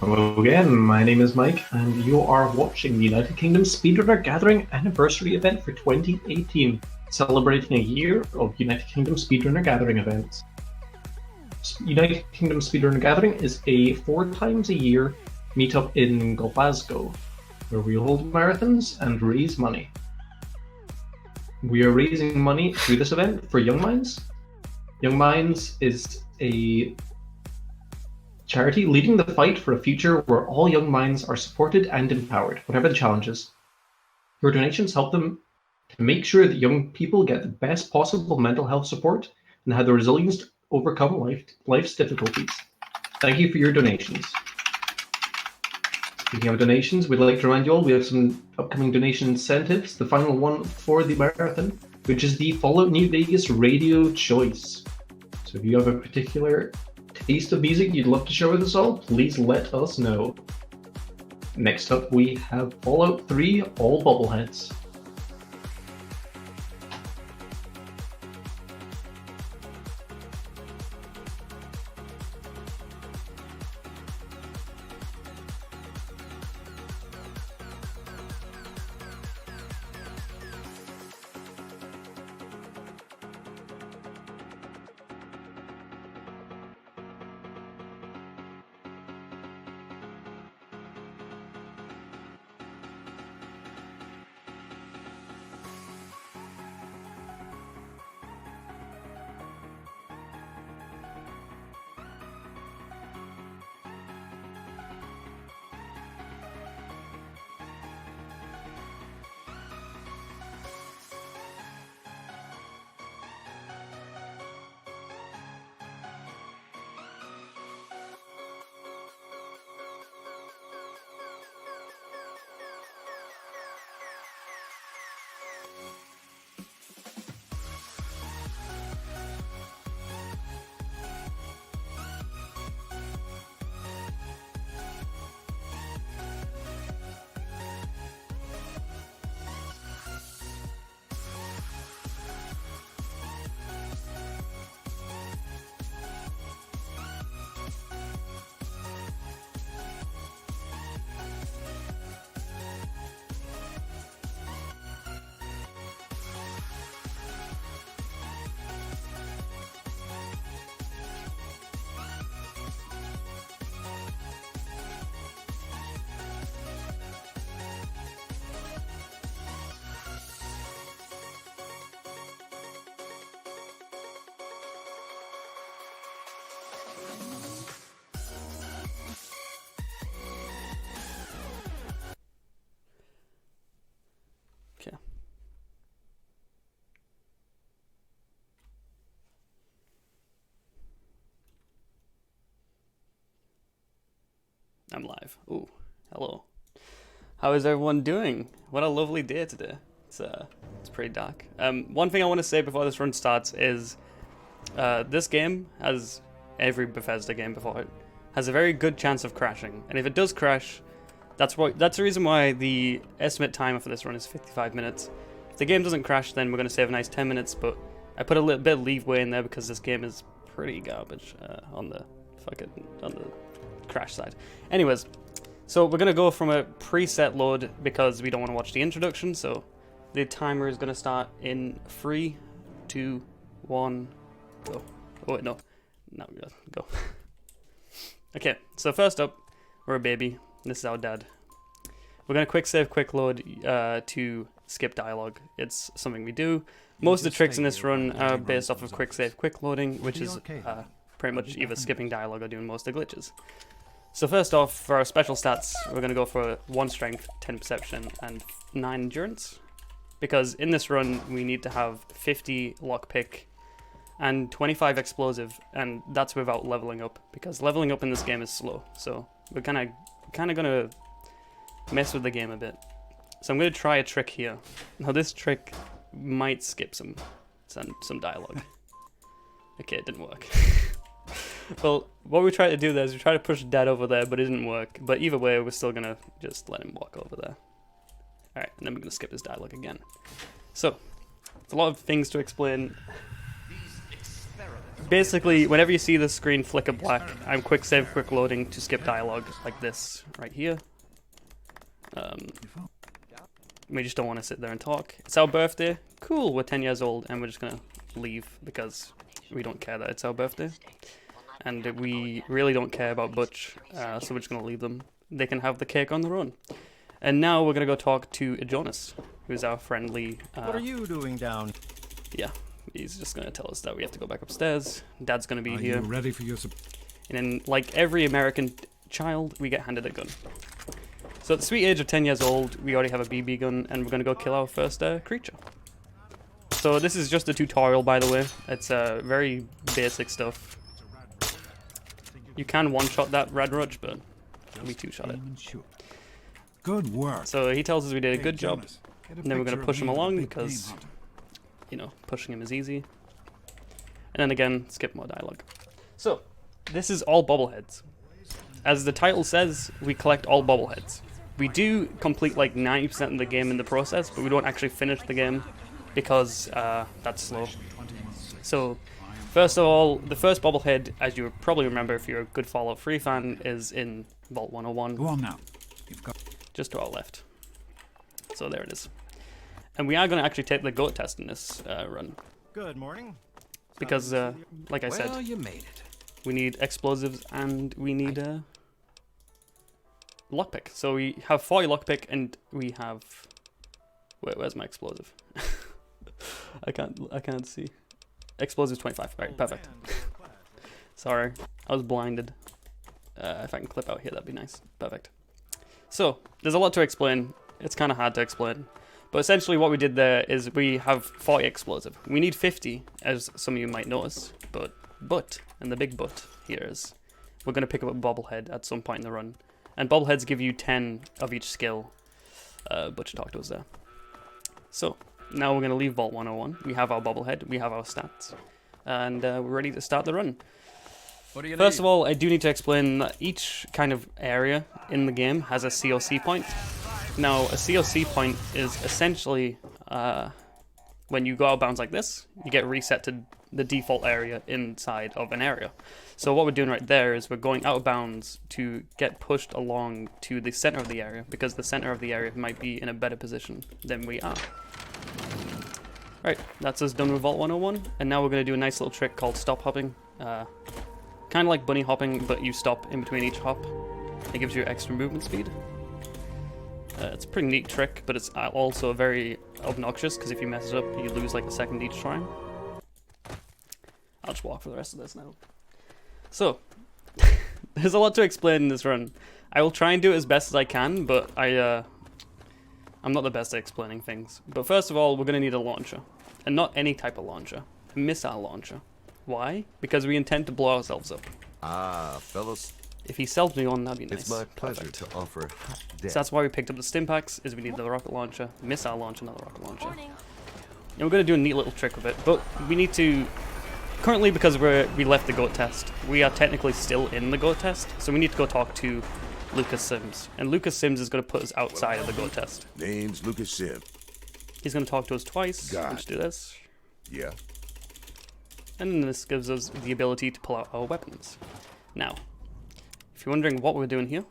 Hello again, my name is Mike, and you are watching the United Kingdom Speedrunner Gathering Anniversary event for 2018, celebrating a year of United Kingdom Speedrunner Gathering events. United Kingdom Speedrunner Gathering is a 4 times a year meetup in Glasgow, where we hold marathons and raise money. We are raising money through this event for Young Minds. Young Minds is a charity leading the fight for a future where all young minds are supported and empowered, whatever the challenges. Your donations help them to make sure that young people get the best possible mental health support and have the resilience to overcome life's difficulties. Thank you for your donations. Speaking of donations, we'd like to remind you all we have some upcoming donation incentives. The final one for the marathon, which is the Fallout New Vegas Radio Choice. So if you have a particular taste of music you'd love to share with us all, please let us know. Next up, we have Fallout 3 All Bobbleheads. Okay. I'm live. Ooh, hello. How is everyone doing? What a lovely day today. It's pretty dark. One thing I want to say before this run starts is this game, as every Bethesda game before it, has a very good chance of crashing. And if it does crash, that's the reason why the estimate timer for this run is 55 minutes. If the game doesn't crash, then we're going to save a nice 10 minutes, but I put a little bit of leeway in there because this game is pretty garbage on the crash side. Anyways, so we're going to go from a preset load because we don't want to watch the introduction, so the timer is going to start in 3, 2, 1, go. Oh wait, no. Now we gotta go. Okay, so first up, we're a baby. This is our dad. We're going to quick save, quick load to skip dialogue. It's something we do. Most of the tricks in this run are based off of quick save, quick loading, which is pretty much either skipping dialogue or doing most of the glitches. So first off, for our special stats, we're going to go for 1 strength, 10 perception, and 9 endurance. Because in this run, we need to have 50 lockpick and 25 explosive, and that's without leveling up, because leveling up in this game is slow. So we're kind of going to mess with the game a bit. So I'm going to try a trick here. Now this trick might skip some dialogue. Okay, it didn't work. Well, what we tried to do there is we tried to push Dad over there, but it didn't work. But either way, we're still going to just let him walk over there. Alright, and then we're going to skip his dialogue again. So, it's a lot of things to explain. basically, whenever you see the screen flicker black, I'm quick save, quick loading to skip dialogue like this right here. We just don't want to sit there and talk. It's our birthday. Cool, we're 10 years old and we're just going to leave because we don't care that it's our birthday. And we really don't care about Butch, so we're just going to leave them. They can have the cake on their own. And now we're going to go talk to Jonas, who's our friendly... what are you doing down? Yeah, he's just going to tell us that we have to go back upstairs. Dad's going to be here. Are you ready for your... And then, like every American child, we get handed a gun. So at the sweet age of 10 years old, we already have a BB gun, and we're going to go kill our first creature. So this is just a tutorial, by the way. It's very basic stuff. You can one-shot that red rudge, but we two-shot it. Good work. So he tells us we did a good job, Jonas, and then we're going to push him along because, you know, pushing him is easy. And then again, skip more dialogue. So, this is all bobbleheads. As the title says, we collect all bobbleheads. We do complete like 90% of the game in the process, but we don't actually finish the game because that's slow. So, first of all, the first bobblehead, as you probably remember if you're a good Fallout 3 fan, is in Vault 101. Go on now. You've got... Just to our left. So there it is. And we are going to actually take the goat test in this run. Good morning. Because, like I said, Well, you made it. we need explosives and we need lockpick. So we have 40 lockpick and we have... Wait, where's my explosive? I can't see. Explosives 25. Right, perfect. Sorry, I was blinded. If I can clip out here, that'd be nice. Perfect. So, there's a lot to explain. It's kind of hard to explain. But essentially what we did there is we have 40 explosive. We need 50, as some of you might notice. But, and the big but here is, we're going to pick up a bobblehead at some point in the run. And bobbleheads give you 10 of each skill. Butch talked to us there. So, now we're going to leave Vault 101. We have our bobblehead, we have our stats. And we're ready to start the run. What do you First of all, I do need to explain that each kind of area in the game has a COC point. Now, a COC point is essentially when you go out of bounds like this, you get reset to the default area inside of an area. So what we're doing right there is we're going out of bounds to get pushed along to the center of the area, because the center of the area might be in a better position than we are. Right, that's us done with Vault 101, and now we're going to do a nice little trick called stop hopping. Kind of like bunny hopping, but you stop in between each hop. It gives you extra movement speed. It's a pretty neat trick, but it's also very obnoxious, because if you mess it up, you lose like a second each time. I'll just walk for the rest of this now. So, there's a lot to explain in this run. I will try and do it as best as I can, but I'm not the best at explaining things. But first of all, we're going to need a launcher. And not any type of launcher. A missile launcher. Why? Because we intend to blow ourselves up. Ah, fellows, If he sells me one, that'd be nice. it's my pleasure Perfect. to offer hot death. So that's why we picked up the stim packs, is we need the rocket launcher, missile launcher, another rocket launcher. Morning. And we're going to do a neat little trick with it, but we need to... Currently, because we left the GOAT test, we are technically still in the GOAT test, so we need to go talk to Lucas Sims. And Lucas Sims is going to put us outside of the GOAT test. Name's Lucas Sim. He's going to talk to us twice. God. Let's do this. Yeah. And then this gives us the ability to pull out our weapons. Now, if you're wondering what we're doing here,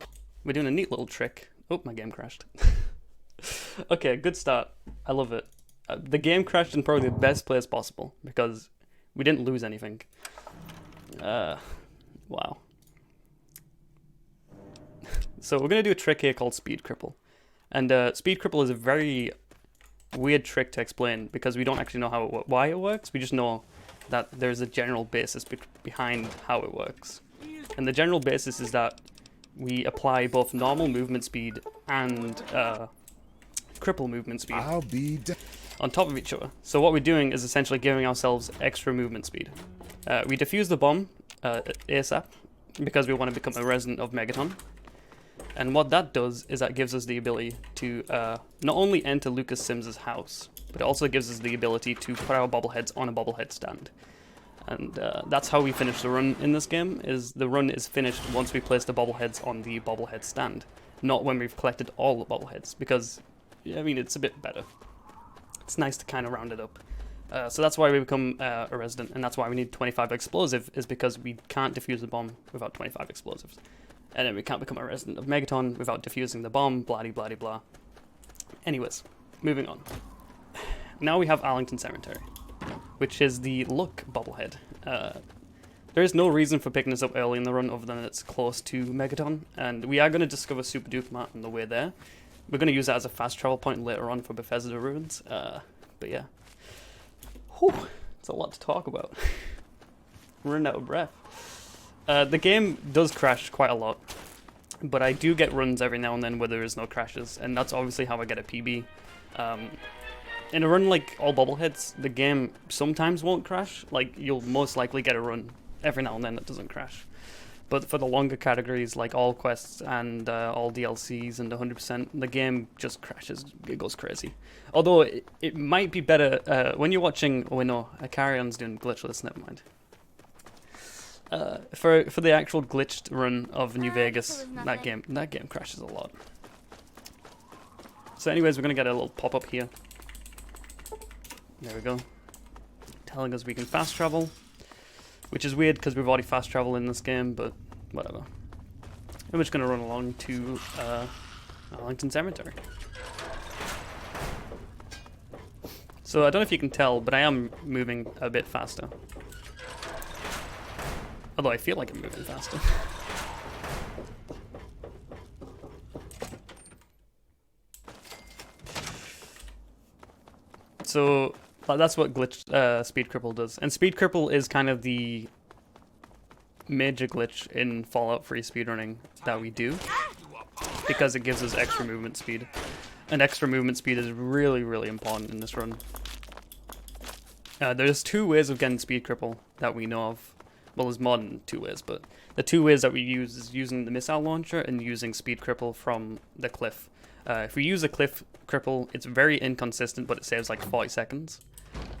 we're doing a neat little trick. Oh, my game crashed. Okay, good start. I love it. The game crashed in probably the best place possible, because we didn't lose anything. Wow. So we're going to do a trick here called Speed Cripple. And Speed Cripple is a very weird trick to explain, because we don't actually know why it works. We just know that there's a general basis behind how it works. And the general basis is that we apply both normal movement speed and cripple movement speed I'll be... on top of each other. So what we're doing is essentially giving ourselves extra movement speed. We defuse the bomb ASAP, because we want to become a resident of MakkerDon. And what that does is that gives us the ability to not only enter Lucas Sims's house, but it also gives us the ability to put our bobbleheads on a bobblehead stand. And that's how we finish the run in this game, is the run is finished once we place the bobbleheads on the bobblehead stand, not when we've collected all the bobbleheads, because, I mean, it's a bit better. It's nice to kind of round it up. So that's why we become a resident, and that's why we need 25 explosive, is because we can't defuse the bomb without 25 explosives. And then we can't become a resident of MakkerDon without defusing the bomb, blah blah blah blah. Anyways, moving on. Now we have Arlington Cemetery, which is the Look bobblehead. There is no reason for picking this up early in the run other than it's close to MakkerDon, and we are going to discover Super Duper Mart on the way there. We're going to use that as a fast travel point later on for Bethesda Ruins, but yeah. Whew, it's a lot to talk about. I'm running out of breath. The game does crash quite a lot, but I do get runs every now and then where there is no crashes, and that's obviously how I get a PB. In a run like all Bobbleheads, the game sometimes won't crash. Like, you'll most likely get a run every now and then that doesn't crash. But for the longer categories like all quests and all DLCs and 100%, the game just crashes. It goes crazy. Although it might be better when you're watching. Oh no, Carrion's doing glitchless. Never mind. For the actual glitched run of New Vegas, that game crashes a lot. So anyways, we're gonna get a little pop up here. There we go. Telling us we can fast travel, which is weird because we've already fast traveled in this game, but whatever. And we're just gonna run along to Arlington Cemetery. So I don't know if you can tell, but I am moving a bit faster. Although I feel like I'm moving faster. So that's what Speed Cripple does. And Speed Cripple is kind of the major glitch in Fallout 3 speedrunning that we do, because it gives us extra movement speed. And extra movement speed is really, really important in this run. There's two ways of getting Speed Cripple that we know of. Well, there's more than two ways, but the two ways that we use is using the missile launcher and using Speed Cripple from the cliff. If we use a cliff cripple, it's very inconsistent, but it saves like 40 seconds.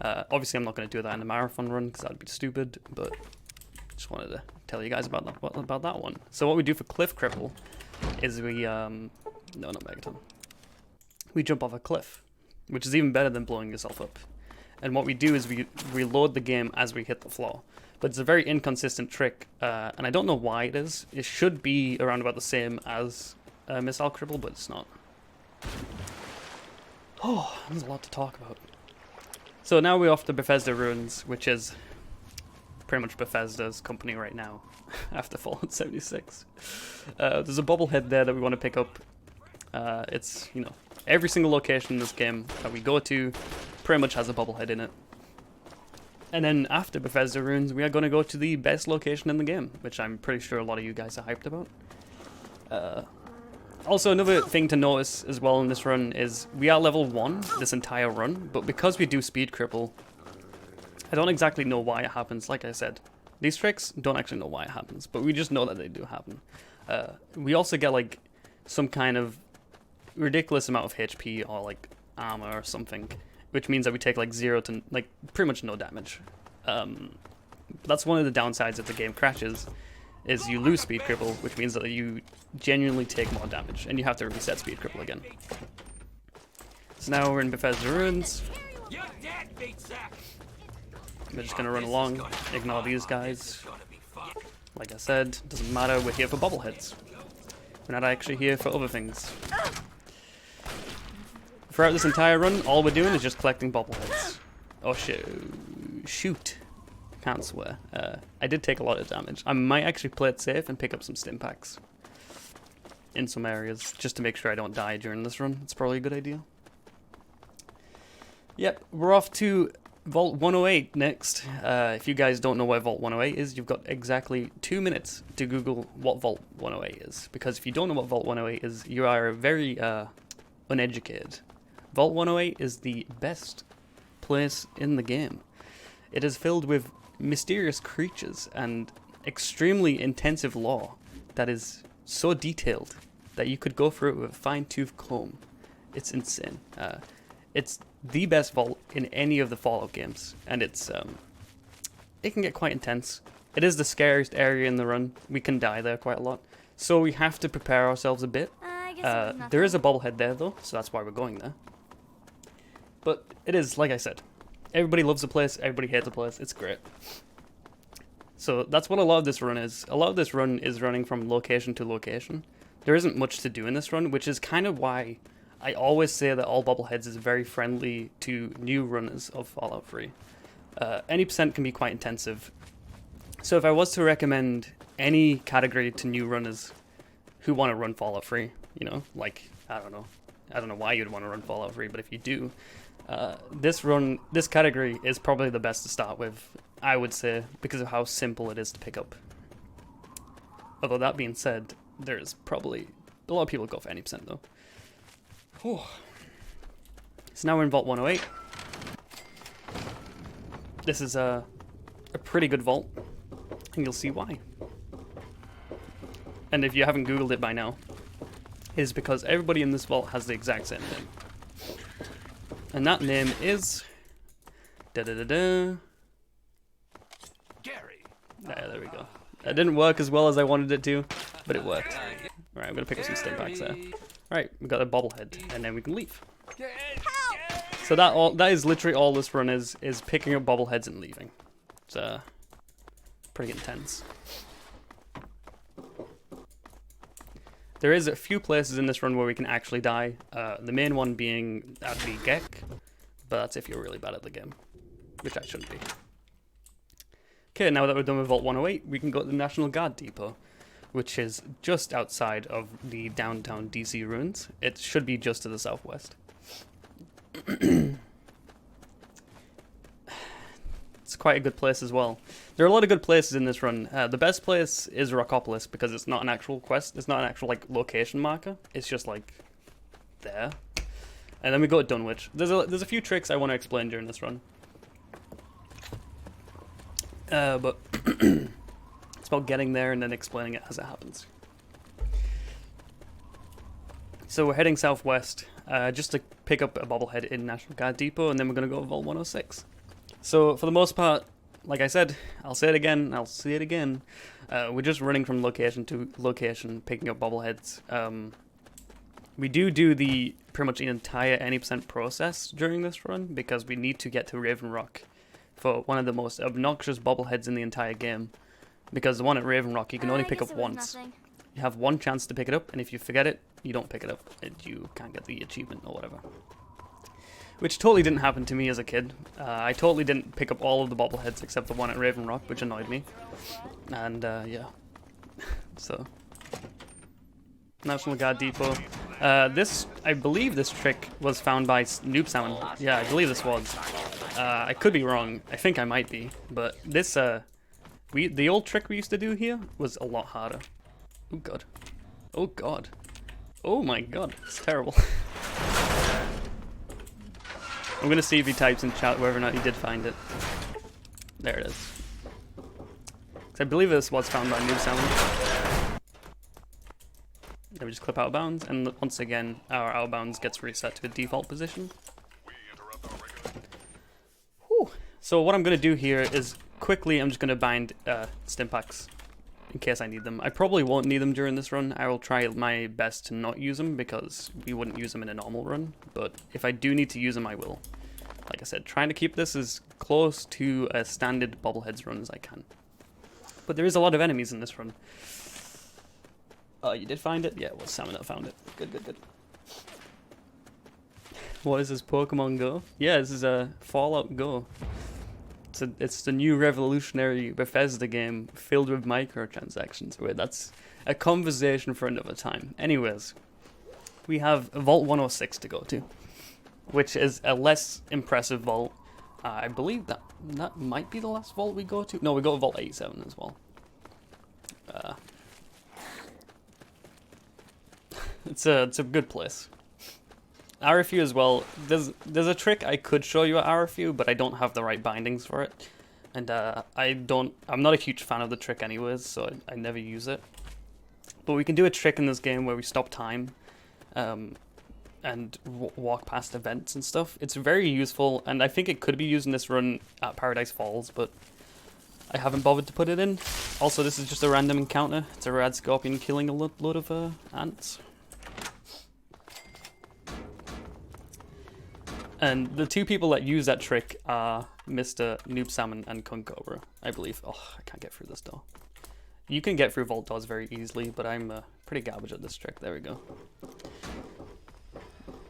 Obviously, I'm not going to do that in a marathon run because that'd be stupid, but just wanted to tell you guys about that one. So what we do for cliff cripple is we, no, not MakkerDon. We jump off a cliff, which is even better than blowing yourself up. And what we do is we reload the game as we hit the floor. But it's a very inconsistent trick, and I don't know why it is. It should be around about the same as missile cripple, but it's not. Oh, there's a lot to talk about. So now we're off to Bethesda Ruins, which is pretty much Bethesda's company right now, after Fallout 76. There's a bobblehead there that we want to pick up. It's, you know, every single location in this game that we go to pretty much has a bobblehead in it. And then after Bethesda Ruins, we are going to go to the best location in the game, which I'm pretty sure a lot of you guys are hyped about. Also, another thing to notice as well in this run is we are level 1 this entire run, but because we do Speed Cripple, I don't exactly know why it happens. Like I said, these tricks, don't actually know why it happens, but we just know that they do happen. We also get like some kind of ridiculous amount of HP or like armor or something, which means that we take like 0 to like pretty much no damage. That's one of the downsides if the game crashes, is you lose Speed Cripple, which means that you genuinely take more damage, and you have to reset Speed Cripple again. So now we're in Bethesda Ruins. We're just gonna run along, ignore these guys. Like I said, doesn't matter, we're here for bobbleheads. We're not actually here for other things. Throughout this entire run, all we're doing is just collecting bobbleheads. Oh shoot. Can't swear. I did take a lot of damage. I might actually play it safe and pick up some stim packs in some areas, just to make sure I don't die during this run. It's probably a good idea. Yep, we're off to Vault 108 next. If you guys don't know where Vault 108 is, you've got exactly 2 minutes to Google what Vault 108 is. Because if you don't know what Vault 108 is, you are very uneducated. Vault 108 is the best place in the game. It is filled with mysterious creatures and extremely intensive lore that is so detailed that you could go through it with a fine-tooth comb. It's insane. It's the best vault in any of the Fallout games, and it can get quite intense. It is the scariest area in the run. We can die there quite a lot, so we have to prepare ourselves a bit. There is a bobblehead there though, so that's why we're going there. But it is, like I said, Everybody loves the place, everybody hates the place. It's great. So that's what a lot of this run is. A lot of this run is running from location to location. There isn't much to do in this run, which is kind of why I always say that all Bobbleheads is very friendly to new runners of Fallout 3. Any percent can be quite intensive. So if I was to recommend any category to new runners who want to run Fallout 3, you know, like, I don't know why you'd want to run Fallout 3, but if you do, this category is probably the best to start with, I would say, because of how simple it is to pick up. Although that being said, there's probably a lot of people go for any percent though. Whew. So now we're in Vault 108. This is a pretty good vault, and you'll see why. And if you haven't Googled it by now, it's because everybody in this vault has the exact same name. And that name is... da-da-da-da. Gary. There we go. That didn't work as well as I wanted it to, but it worked. Alright, I'm gonna pick up some stim packs there. Alright, we got a bobblehead, and then we can leave. So that is literally all this run is picking up bobbleheads and leaving. It's pretty intense. There is a few places in this run where we can actually die. The main one being at the Gek, but that's if you're really bad at the game, which I shouldn't be. Okay, now that we're done with Vault 108, we can go to the National Guard Depot, which is just outside of the downtown DC ruins. It should be just to the southwest. It's quite a good place as well. There are a lot of good places in this run. The best place is Rockopolis because it's not an actual quest. It's not an actual like location marker. It's just like there. And then we go to Dunwich. There's a few tricks I want to explain during this run. But it's about getting there and then explaining it as it happens. So we're heading southwest just to pick up a bobblehead in National Guard Depot, and then we're going to go to Vault 106. So for the most part, like I said, I'll say it again, I'll say it again, we're just running from location to location, picking up bobbleheads. We do the pretty much the entire any percent process during this run because we need to get to Raven Rock for one of the most obnoxious bobbleheads in the entire game. Because the one at Raven Rock you can only pick up once. You have one chance to pick it up, and if you forget it, you don't pick it up, and you can't get the achievement or whatever. Which totally didn't happen to me as a kid. I totally didn't pick up all of the bobbleheads except the one at Raven Rock, which annoyed me. And yeah, so National Guard Depot. I believe this trick was found by Noob Sound. Yeah, I believe this was. I could be wrong. I think I might be, but this the old trick we used to do here was a lot harder. Oh god. Oh god. Oh my god. It's terrible. I'm gonna see if he types in chat whether or not he did find it. There it is. I believe this was found by Noob Sound. Then we just clip out of bounds, and once again, our out of bounds gets reset to a default position. Whew. So what I'm gonna do here is quickly, I'm just gonna bind stim packs in case I need them. I probably won't need them during this run. I will try my best to not use them because we wouldn't use them in a normal run. But if I do need to use them, I will. Like I said, trying to keep this as close to a standard bobbleheads run as I can. But there is a lot of enemies in this run. Oh, you did find it? Yeah, it was Salmon that found it. Good, good, good. What is this, Pokemon Go? Yeah, this is a Fallout Go. It's the new revolutionary Bethesda game filled with microtransactions. Wait, that's a conversation for another time. Anyways, we have Vault 106 to go to, which is a less impressive vault. I believe that might be the last vault we go to. No, we go to Vault 87 as well. It's a good place. RFU as well. There's a trick I could show you at RFU, but I don't have the right bindings for it, and I'm not a huge fan of the trick anyways, so I never use it. But we can do a trick in this game where we stop time, and walk past events and stuff. It's very useful, and I think it could be used in this run at Paradise Falls, but I haven't bothered to put it in. Also, this is just a random encounter. It's a rad scorpion killing a load of ants. And the two people that use that trick are Mr. Noob Salmon and Kung Cobra, I believe. Oh, I can't get through this door. You can get through vault doors very easily, but I'm pretty garbage at this trick. There we go.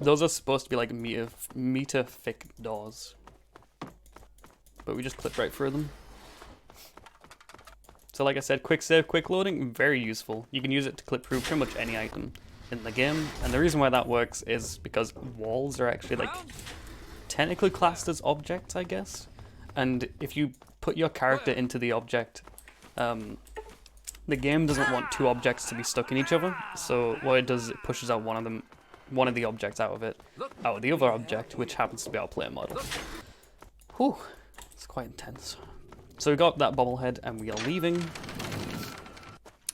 Those are supposed to be like meter thick doors. But we just clip right through them. So like I said, quick save, quick loading, very useful. You can use it to clip through pretty much any item in the game. And the reason why that works is because walls are actually like technically classed as objects, I guess. And if you put your character into the object, the game doesn't want two objects to be stuck in each other. So what it does is it pushes out one of the objects out of the other object, which happens to be our player model. Whew, it's quite intense. So we got that bobblehead and we are leaving. And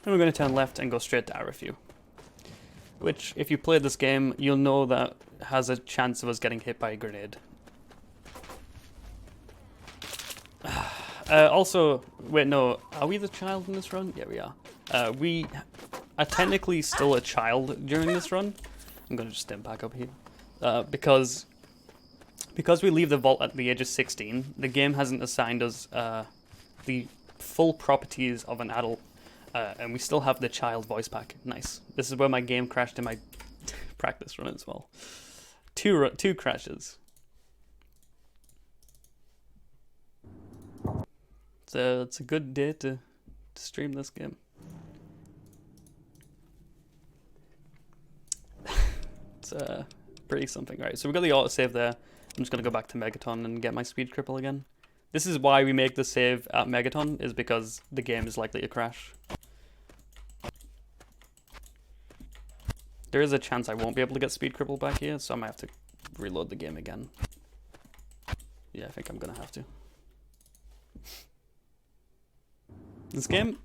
we're going to turn left and go straight to RFU. Which, if you played this game, you'll know that has a chance of us getting hit by a grenade. Also, wait, no, are we the child in this run? Yeah, we are. We are technically still a child during this run. I'm going to just stand back up here. Because we leave the vault at the age of 16, the game hasn't assigned us the full properties of an adult, and we still have the child voice pack. Nice. This is where my game crashed in my practice run as well. Two crashes. So it's a good day to stream this game. It's pretty something. Right, so we got the autosave there. I'm just going to go back to MakkerDon and get my speed cripple again. This is why we make the save at MakkerDon, is because the game is likely to crash. There is a chance I won't be able to get speed cripple back here, so I might have to reload the game again. Yeah, I think I'm going to have to. This game,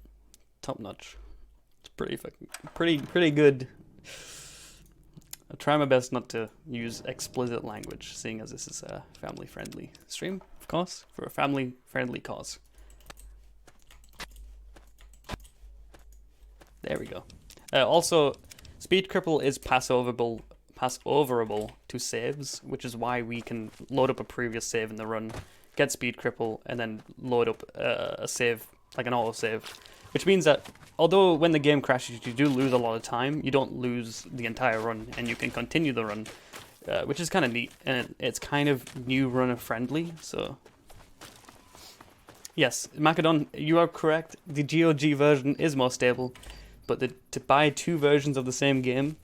top notch. It's pretty good. I'll try my best not to use explicit language, seeing as this is a family-friendly stream, of course, for a family-friendly cause. There we go. Also, speed cripple is pass overable to saves, which is why we can load up a previous save in the run, get speed cripple, and then load up a save, like an auto save. Which means that, although when the game crashes you do lose a lot of time, you don't lose the entire run, and you can continue the run, which is kind of neat, and it's kind of new runner friendly, so... Yes, MakkerDon, you are correct, the GOG version is more stable, but to buy two versions of the same game,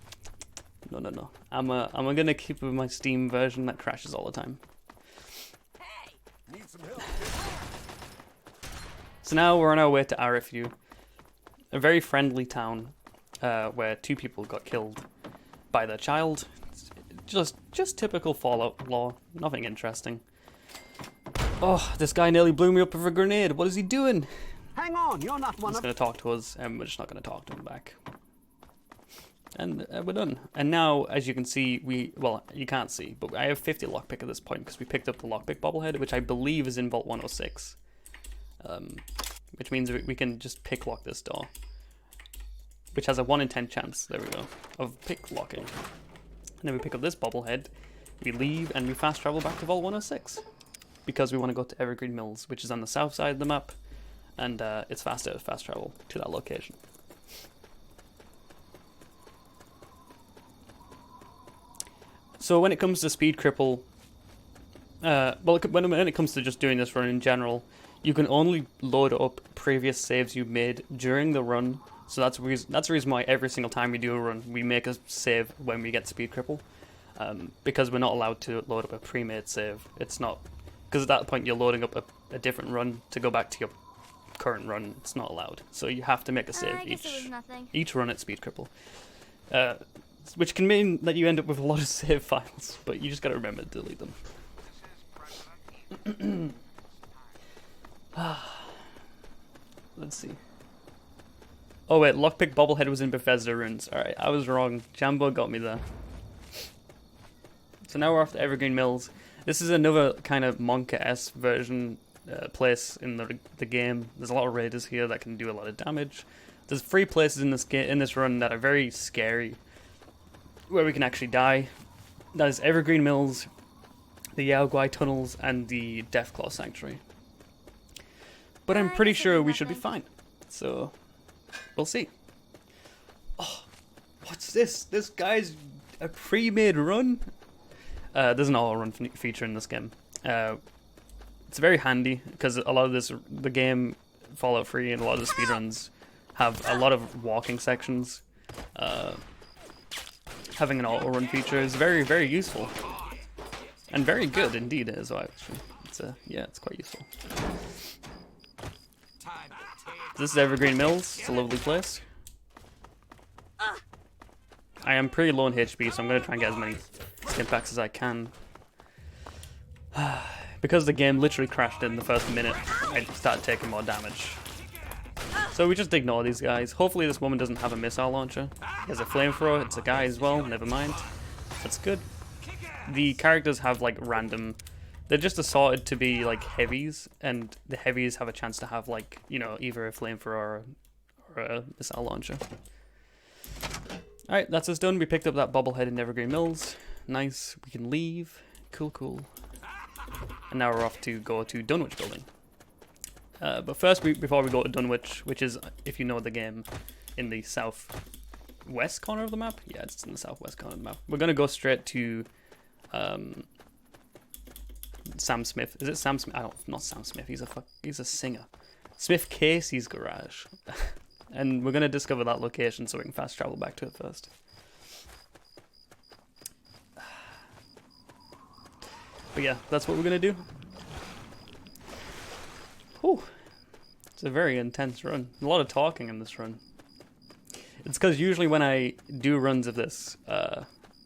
no. I'm gonna keep with my Steam version that crashes all the time. Hey, need some help. So now we're on our way to RFU, a very friendly town where two people got killed by their child. Just typical Fallout lore, nothing interesting. Oh, this guy nearly blew me up with a grenade. What is he doing? Hang on, you're not one He's of... going to talk to us, and we're just not going to talk to him back. And we're done. And now, as you can see, well, you can't see, but I have 50 lockpick at this point because we picked up the lockpick bobblehead, which I believe is in Vault 106. Which means we can just pick lock this door, which has a 1 in 10 chance, there we go, of pick locking. And then we pick up this bobblehead, we leave, and we fast travel back to Vault 106, because we want to go to Evergreen Mills, which is on the south side of the map, and it's faster to fast travel to that location. So when it comes to speed cripple, well, when it comes to just doing this run in general, you can only load up previous saves you made during the run. So that's the reason why every single time we do a run, we make a save when we get speed cripple, because we're not allowed to load up a pre-made save. It's not, because at that point you're loading up a different run to go back to your current run. It's not allowed. So you have to make a save each run at speed cripple, which can mean that you end up with a lot of save files, but you just got to remember to delete them. Let's see. Oh wait, lockpick bobblehead was in Bethesda runes. Alright, I was wrong. Jambo got me there. So now we're off to Evergreen Mills. This is another kind of Monka-esque version place in the game. There's a lot of raiders here that can do a lot of damage. There's 3 places in this run that are very scary, where we can actually die. That is Evergreen Mills, the Yaoguai tunnels and the Deathclaw Sanctuary. But I'm pretty sure we should be fine. So, we'll see. Oh, what's this? This guy's a pre-made run? There's an auto-run feature in this game. It's very handy, because a lot of the game, Fallout 3 and a lot of the speedruns have a lot of walking sections. Having an auto-run feature is very, very useful. And very good indeed as well, actually. It's quite useful. This is Evergreen Mills. It's a lovely place. I am pretty low on HP, so I'm going to try and get as many stim packs as I can. Because the game literally crashed in the first minute, I started taking more damage. So we just ignore these guys. Hopefully this woman doesn't have a missile launcher. He has a flamethrower. It's a guy as well. Never mind. That's good. The characters have like random... They're just assorted to be like heavies, and the heavies have a chance to have like, you know, either a flamethrower or a missile launcher. Alright, that's us done. We picked up that bobblehead in Evergreen Mills. Nice. We can leave. Cool, cool. And now we're off to go to Dunwich Building. But first, before we go to Dunwich, which is, if you know the game, in the southwest corner of the map. Yeah, it's in the southwest corner of the map. We're going to go straight to... Sam Smith. Is it Sam Smith? Not Sam Smith. He's a singer. Smith Casey's garage. And we're going to discover that location so we can fast travel back to it first. But yeah, that's what we're going to do. Whew. It's a very intense run. A lot of talking in this run. It's because usually when I do runs of this,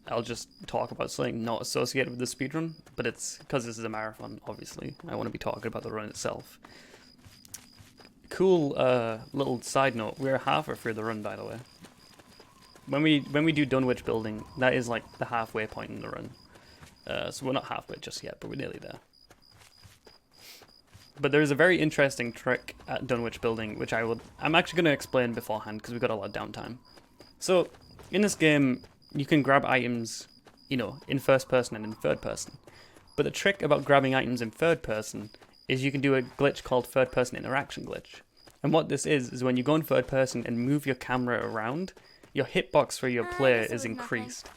I'll just talk about something not associated with the speedrun, but it's because this is a marathon, obviously. I want to be talking about the run itself. Cool little side note, we're halfway through the run, by the way. When we do Dunwich Building, that is like the halfway point in the run. So we're not halfway just yet, but we're nearly there. But there is a very interesting trick at Dunwich Building, which I'm actually going to explain beforehand, because we've got a lot of downtime. So, in this game, you can grab items, you know, in first person and in third person. But the trick about grabbing items in third person is you can do a glitch called third person interaction glitch. And what this is when you go in third person and move your camera around, your hitbox for your player is increased.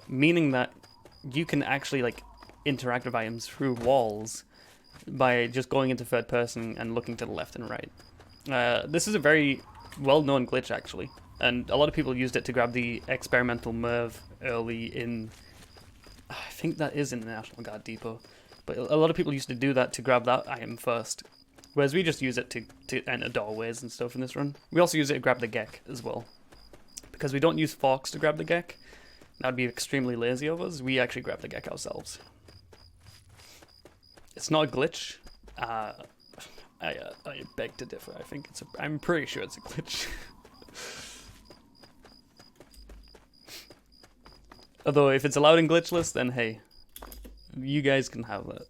Meaning that you can actually like interact with items through walls by just going into third person and looking to the left and right. This is a very well-known glitch actually. And a lot of people used it to grab the experimental Merv early in... I think that is in the National Guard Depot. But a lot of people used to do that to grab that item first. Whereas we just use it to enter doorways and stuff in this run. We also use it to grab the Gek as well. Because we don't use forks to grab the Gek. That would be extremely lazy of us. We actually grab the Gek ourselves. It's not a glitch. I beg to differ. I'm pretty sure it's a glitch. Although, if it's allowed in glitch list, then hey, you guys can have that.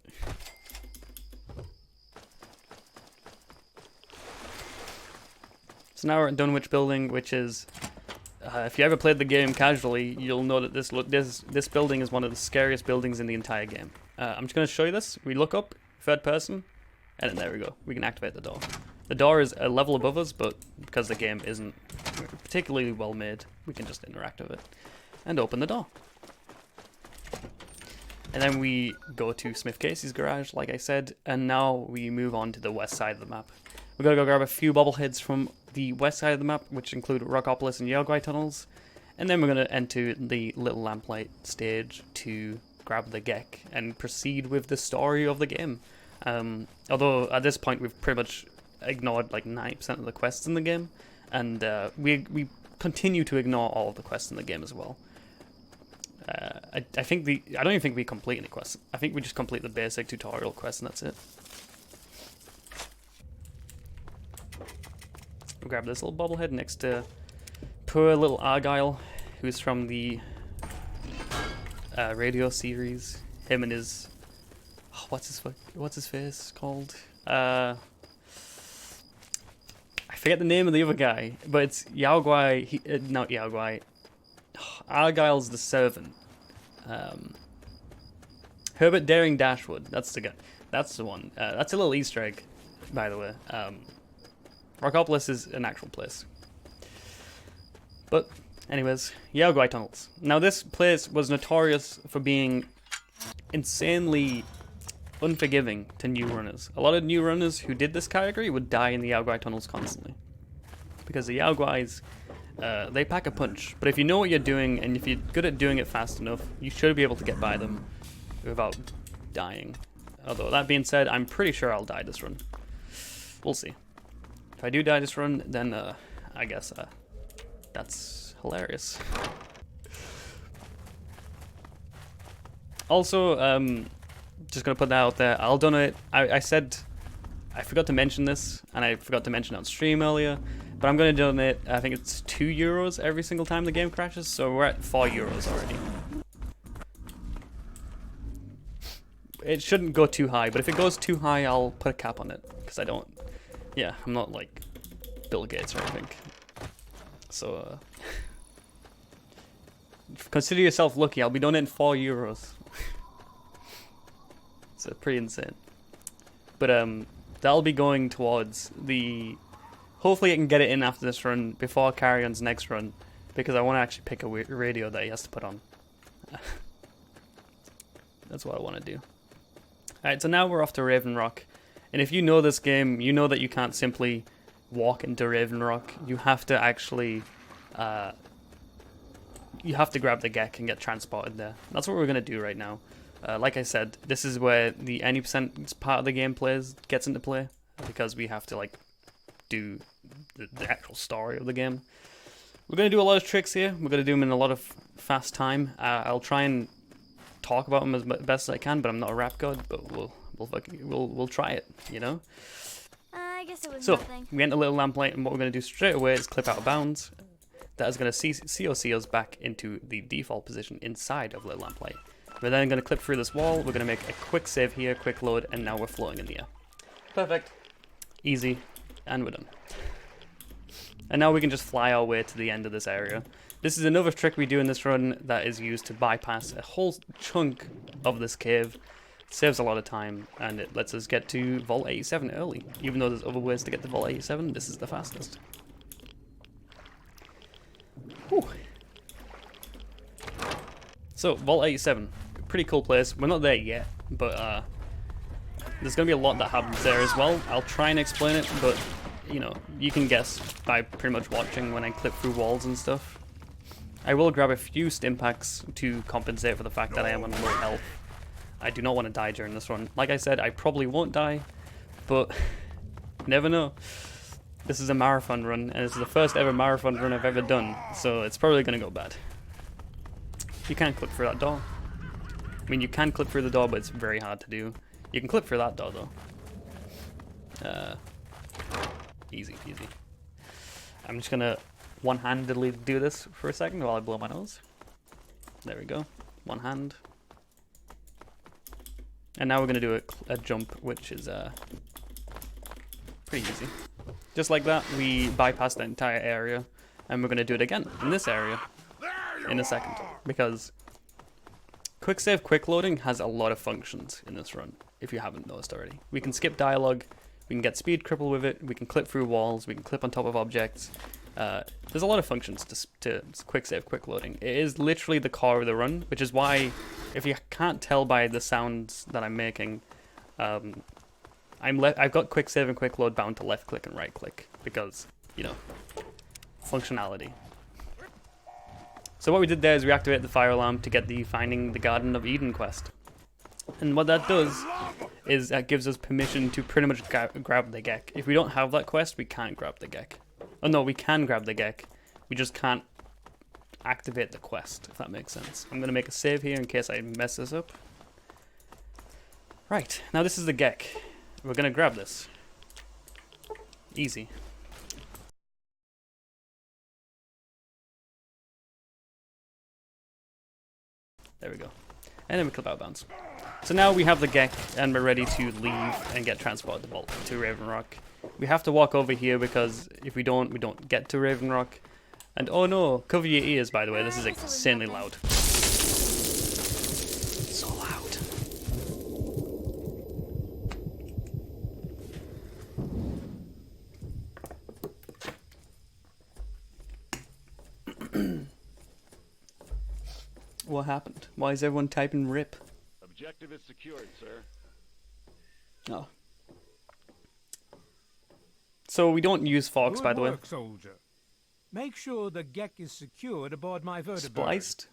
So now we're at Dunwich Building, which is, if you ever played the game casually, you'll know that this building is one of the scariest buildings in the entire game. I'm just going to show you this. We look up, third person, and then there we go. We can activate the door. The door is a level above us, but because the game isn't particularly well made, we can just interact with it and open the door. And then we go to Smith Casey's garage, like I said, and now we move on to the west side of the map. We're going to go grab a few bobbleheads from the west side of the map, which include Rockopolis and Yaoguai tunnels, and then we're going to enter the Little Lamplight stage to grab the Gek and proceed with the story of the game. Although at this point we've pretty much ignored like 90% of the quests in the game, and we continue to ignore all of the quests in the game as well. I don't even think we complete any quests. I think we just complete the basic tutorial quest and that's it. We'll grab this little bobblehead next to poor little Argyle, who's from the radio series. Him and his... Oh, what's his face called? I forget the name of the other guy, but it's Yaoguai... not Yaoguai. Argyle's the servant. Herbert Daring Dashwood. That's the guy. That's the one. That's a little Easter egg, by the way. Rockopolis is an actual place. But, anyways, Yaoguai Tunnels. Now, this place was notorious for being insanely unforgiving to new runners. A lot of new runners who did this category would die in the Yaoguai Tunnels constantly. Because the Yaoguais, they pack a punch. But if you know what you're doing, and if you're good at doing it fast enough, you should be able to get by them without dying. Although, that being said, I'm pretty sure I'll die this run. We'll see. If I do die this run, then I guess that's hilarious. Also, just gonna put that out there, I'll donate. I said I forgot to mention this, and I forgot to mention it on stream earlier, but I'm gonna donate, I think it's €2 every single time the game crashes, so we're at €4 already. It shouldn't go too high, but if it goes too high, I'll put a cap on it, because I don't, yeah, I'm not like Bill Gates or anything. So, consider yourself lucky, I'll be donating €4. So pretty insane. But that'll be going towards the... Hopefully I can get it in after this run, before Carrion's next run, because I want to actually pick a radio that he has to put on. That's what I want to do. Alright, so now we're off to Raven Rock. And if you know this game, you know that you can't simply walk into Raven Rock. You have to actually... you have to grab the Gek and get transported there. That's what we're going to do right now. Like I said, this is where the any percent part of the game gets into play, because we have to like do the actual story of the game. We're going to do a lot of tricks here. We're going to do them in a lot of fast time. I'll try and talk about them as best as I can, but I'm not a rap god. But we'll try it, you know. I guess it was So nothing. we enter Little Lamplight, and what we're going to do straight away is clip out of bounds. That is going to COC us back into the default position inside of Little Lamplight. We're then going to clip through this wall, we're going to make a quick save here, quick load, and now we're floating in the air. Perfect. Easy. And we're done. And now we can just fly our way to the end of this area. This is another trick we do in this run that is used to bypass a whole chunk of this cave. It saves a lot of time, and it lets us get to Vault 87 early. Even though there's other ways to get to Vault 87, this is the fastest. Whew. So, Vault 87. Pretty cool place. We're not there yet, but there's going to be a lot that happens there as well. I'll try and explain it, but, you know, you can guess by pretty much watching when I clip through walls and stuff. I will grab a few stim packs to compensate for the fact that I am on low health. I do not want to die during this run. Like I said, I probably won't die, but never know. This is a marathon run, and it's the first ever marathon run I've ever done, so it's probably going to go bad. You can't clip through that door. I mean, you can clip through the door, but it's very hard to do. You can clip through that door, though. Easy peasy. I'm just gonna one-handedly do this for a second while I blow my nose. There we go. One hand. And now we're gonna do a jump, which is pretty easy. Just like that, we bypass the entire area, and we're gonna do it again in this area in a second, because quick save, quick loading has a lot of functions in this run, if you haven't noticed already. We can skip dialogue, we can get speed cripple with it, we can clip through walls, we can clip on top of objects. There's a lot of functions to quick save, quick loading. It is literally the core of the run, which is why, if you can't tell by the sounds that I'm making, I've got quick save and quick load bound to left click and right click, because, you know, functionality. So what we did there is we activate the fire alarm to get the Finding the Garden of Eden quest. And what that does is that gives us permission to pretty much grab the Gek. If we don't have that quest, we can't grab the Gek. Oh no, we can grab the Gek. We just can't activate the quest, if that makes sense. I'm going to make a save here in case I mess this up. Right, now this is the Gek. We're going to grab this. Easy. There we go. And then we clip out of bounds. So now we have the Gek, and we're ready to leave and get transported to Vault to Raven Rock. We have to walk over here, because if we don't get to Raven Rock. And oh no, cover your ears, by the way, this is insanely loud. So loud. What happened? Why is everyone typing RIP? Objective is secured, sir. Oh. So we don't use forks, Good by the way. work, soldier. Make sure the geck is secured aboard my vertibird. Spliced?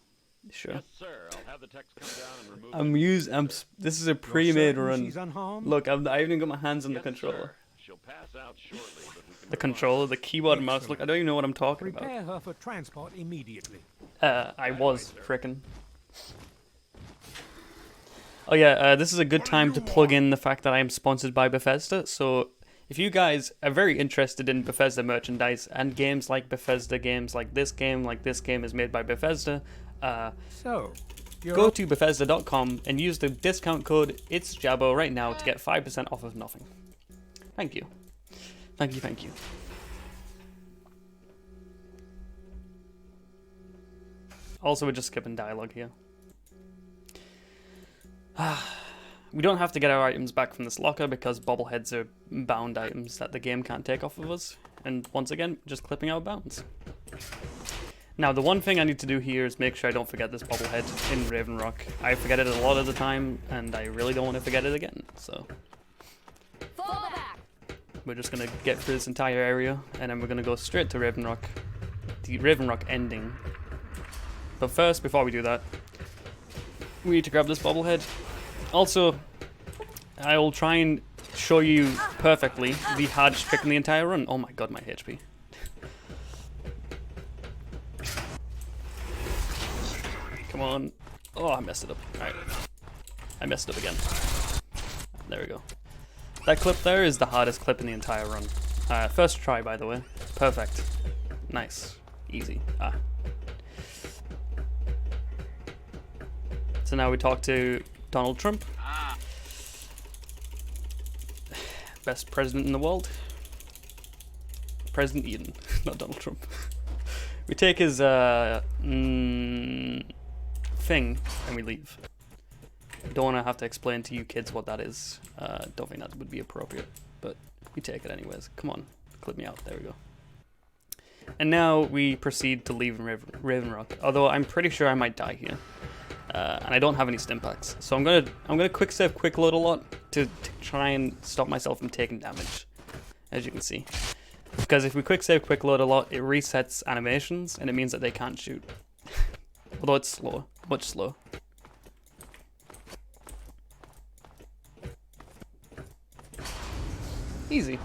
Sure. Yes, sir. I'll have the techs come down and remove This is a You're pre-made certain run. she's unharmed? Look, I even got my hands on the Yes, controller. sir. She'll pass out shortly, but we can The controller, the keyboard and mouse. Excellent. Look, I don't even know what I'm talking about. Prepare her for transport immediately. I was frickin'. Oh yeah, this is a good time to plug in the fact that I am sponsored by Bethesda. So if you guys are very interested in Bethesda merchandise and games like Bethesda, games like this game is made by Bethesda, So, you're go to Bethesda.com and use the discount code ItsJabo right now to get 5% off of nothing. Thank you. Thank you, thank you. Also, we're just skipping dialogue here. We don't have to get our items back from this locker because bobbleheads are bound items that the game can't take off of us. And once again, just clipping out bounds. Now, the one thing I need to do here is make sure I don't forget this bobblehead in Raven Rock. I forget it a lot of the time, and I really don't want to forget it again, so... Fall back. We're just gonna get through this entire area, and then we're gonna go straight to Raven Rock. The Raven Rock ending. But first, before we do that, we need to grab this bobblehead. Also, I will try and show you perfectly the hardest trick in the entire run. Oh my god, my HP. Come on. Oh, I messed it up. Alright. I messed it up again. There we go. That clip there is the hardest clip in the entire run. First try, by the way. Perfect. Nice. Easy. So now we talk to Donald Trump. Best president in the world. President Eden, not Donald Trump. We take his thing and we leave. Don't want to have to explain to you kids what that is. Don't think that would be appropriate, but we take it anyways. Come on, clip me out. There we go. And now we proceed to leave Raven Rock. Although I'm pretty sure I might die here, and I don't have any stim packs, so I'm gonna quick save, quick load a lot to try and stop myself from taking damage, as you can see. Because if we quick save, quick load a lot, it resets animations, and it means that they can't shoot. Although it's slower, much slower. Easy.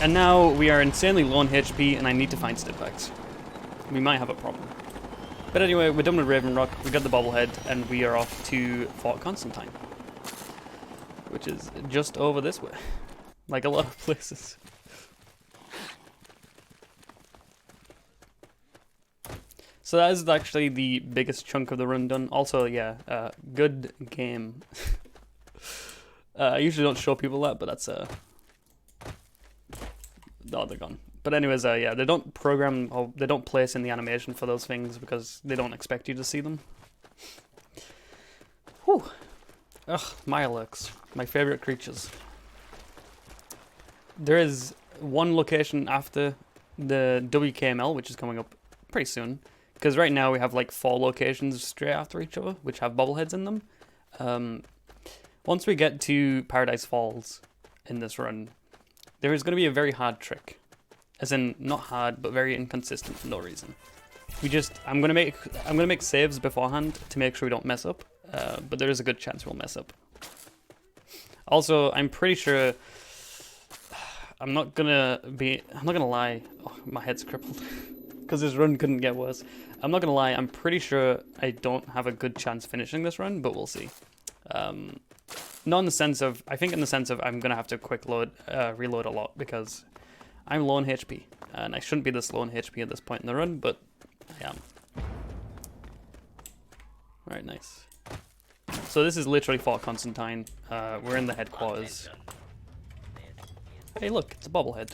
And now we are insanely low on HP, and I need to find stim packs. We might have a problem. But anyway, we're done with Raven Rock, we got the bobblehead, and we are off to Fort Constantine. Which is just over this way. Like a lot of places. So that is actually the biggest chunk of the run done. Also, yeah, good game. I usually don't show people that, but that's oh, they're gone. But anyways, yeah, they don't program or they don't place in the animation for those things because they don't expect you to see them. Whew. Ugh, Mirelurks, my favorite creatures. There is one location after the WKML, which is coming up pretty soon. Because right now we have like 4 locations straight after each other, which have bobbleheads in them. Once we get to Paradise Falls in this run, there is going to be a very hard trick. As in, not hard, but very inconsistent for no reason. I'm gonna make saves beforehand to make sure we don't mess up. But there is a good chance we'll mess up. Also, I'm pretty sure. I'm not gonna lie. Oh, my head's crippled. Because this run couldn't get worse. I'm not gonna lie, I'm pretty sure I don't have a good chance finishing this run, but we'll see. Not in the sense of, I think in the sense of I'm gonna have to quick load, reload a lot because I'm low on HP. And I shouldn't be this low on HP at this point in the run, but I am. Alright, nice. So this is literally Fort Constantine. We're in the headquarters. Hey look, it's a bobblehead.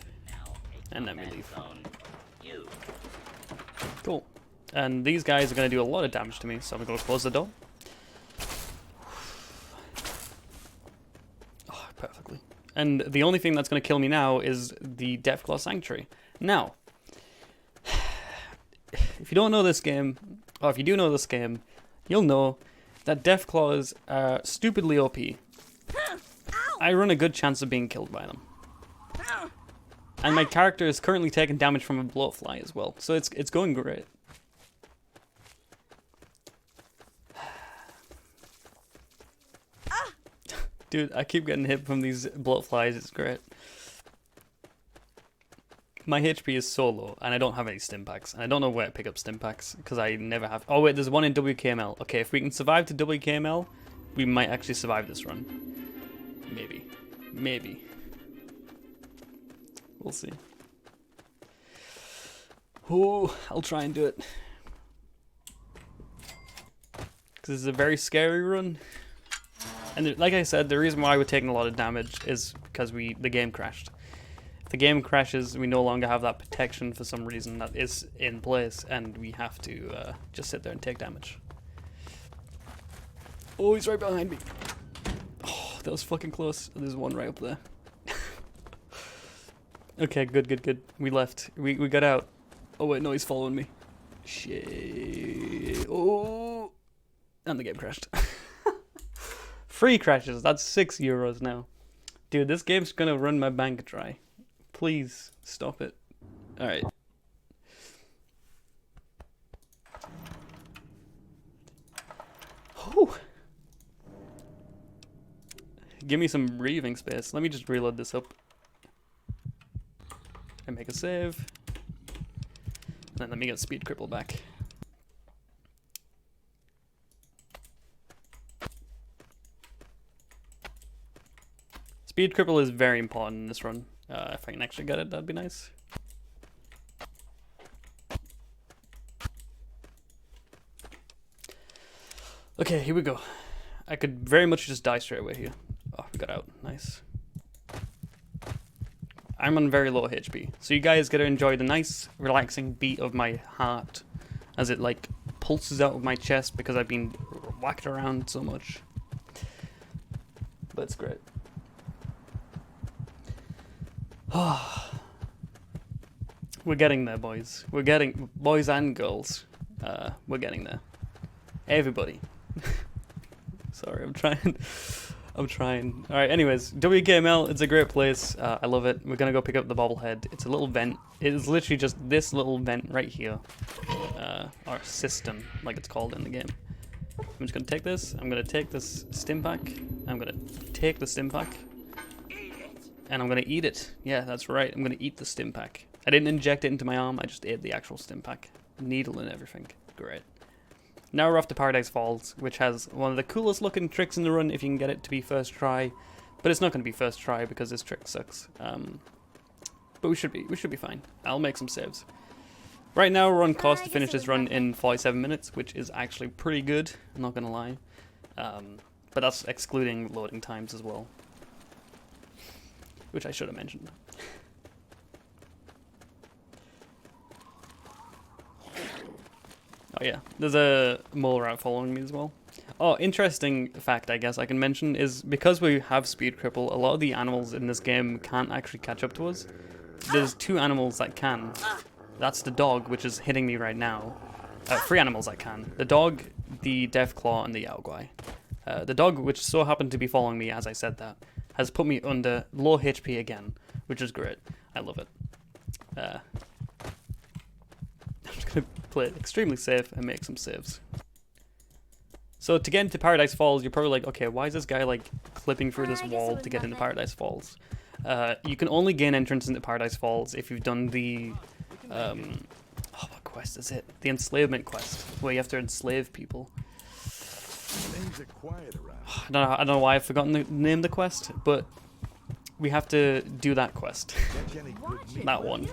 And then we leave. Cool. And these guys are going to do a lot of damage to me, so I'm going to close the door. Oh, perfectly. And the only thing that's going to kill me now is the Deathclaw Sanctuary. Now, if you don't know this game, Oh, if you do know this game, you'll know that Death Claws are stupidly OP. I run a good chance of being killed by them. And my character is currently taking damage from a blowfly as well, so it's going great. Dude, I keep getting hit from these blowflies, it's great. My HP is so low, and I don't have any stim packs. And I don't know where to pick up stim packs, because I never have... Oh wait, there's one in WKML. Okay, if we can survive to WKML, we might actually survive this run. Maybe. Maybe. We'll see. Oh, I'll try and do it. Because it's a very scary run. And like I said, the reason why we're taking a lot of damage is because the game crashed. If the game crashes, we no longer have that protection for some reason that is in place, and we have to just sit there and take damage. Oh, he's right behind me. Oh, that was fucking close. There's one right up there. Okay, good. We left. We got out. Oh wait, no, he's following me. Shit. Oh, and the game crashed. Free crashes. That's €6 now. Dude, this game's gonna run my bank dry. Please stop it. All right. Oh. Give me some breathing space. Let me just reload this up. And make a save. And then let me get speed cripple back. Speed cripple is very important in this run. If I can actually get it, that'd be nice. Okay, here we go. I could very much just die straight away here. Oh, we got out. Nice. I'm on very low HP, so you guys get to enjoy the nice, relaxing beat of my heart as it like pulses out of my chest because I've been whacked around so much. But it's great. We're getting there, boys. We're getting boys and girls. We're getting there. Everybody. Sorry, I'm trying. All right. Anyways, WKML. It's a great place. I love it. We're gonna go pick up the bobblehead. It's a little vent. It is literally just this little vent right here. Our system, like it's called in the game. I'm just gonna take this. I'm gonna take this stim pack. I'm gonna take the stim pack. And I'm gonna eat it. Yeah, that's right. I'm gonna eat the stim pack. I didn't inject it into my arm. I just ate the actual stim pack. Needle and everything. Great. Now we're off to Paradise Falls, which has one of the coolest looking tricks in the run if you can get it to be first try. But it's not going to be first try because this trick sucks. But we should be fine. I'll make some saves. Right now we're on course to finish this run in 47 minutes, which is actually pretty good. I'm not going to lie. But that's excluding loading times as well, which I should have mentioned. Oh yeah, there's a mole rat following me as well. Oh, interesting fact I guess I can mention is because we have speed cripple, a lot of the animals in this game can't actually catch up to us. There's 2 animals that can. That's the dog, which is hitting me right now. 3 animals that can. The dog, the death claw, and the yaoguai. The dog, which so happened to be following me as I said that, has put me under low HP again, which is great. I love it. I'm just going to play it extremely safe and make some saves. So to get into Paradise Falls, you're probably like, okay, why is this guy like clipping through this wall to get into Paradise Falls? You can only gain entrance into Paradise Falls if you've done the... what quest is it? The enslavement quest, where you have to enslave people. Things are quiet around. I don't know why I've forgotten the name of the quest, but we have to do that quest. That one.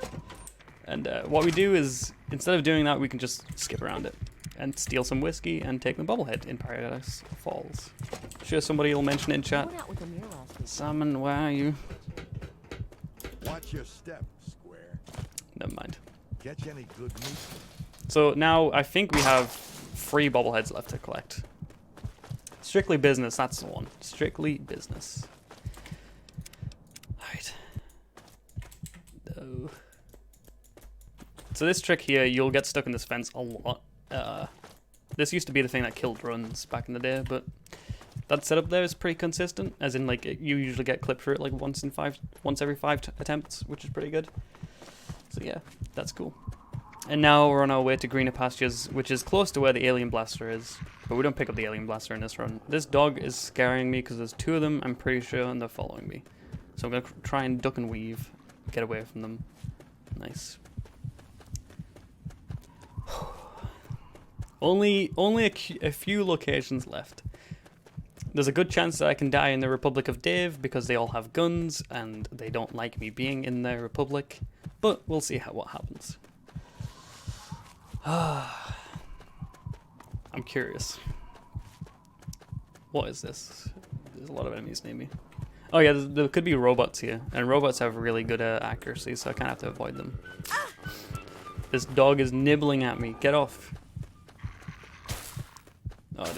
And what we do is, instead of doing that, we can just skip around it and steal some whiskey and take the bobblehead in Paradise Falls. Sure, somebody will mention it in chat. Salmon, where are you? Watch your step, square. Never mind. Catch any good meat? So now I think we have 3 bobbleheads left to collect. Strictly business, that's the one. Strictly business. Alright. So this trick here, you'll get stuck in this fence a lot. This used to be the thing that killed runs back in the day, but that setup there is pretty consistent, as in like you usually get clipped for it like once every 5 attempts, which is pretty good. So yeah, that's cool. And now we're on our way to greener pastures, which is close to where the alien blaster is, but we don't pick up the alien blaster in this run. This dog is scaring me because there's 2 of them, I'm pretty sure, and they're following me. So I'm gonna try and duck and weave, get away from them. Nice. Only a few locations left. There's a good chance that I can die in the Republic of Dave because they all have guns and they don't like me being in their republic, but we'll see what happens. I'm curious. What is this? There's a lot of enemies near me. Oh yeah, there could be robots here, and robots have really good accuracy, so I kind of have to avoid them. This dog is nibbling at me. Get off. Oh,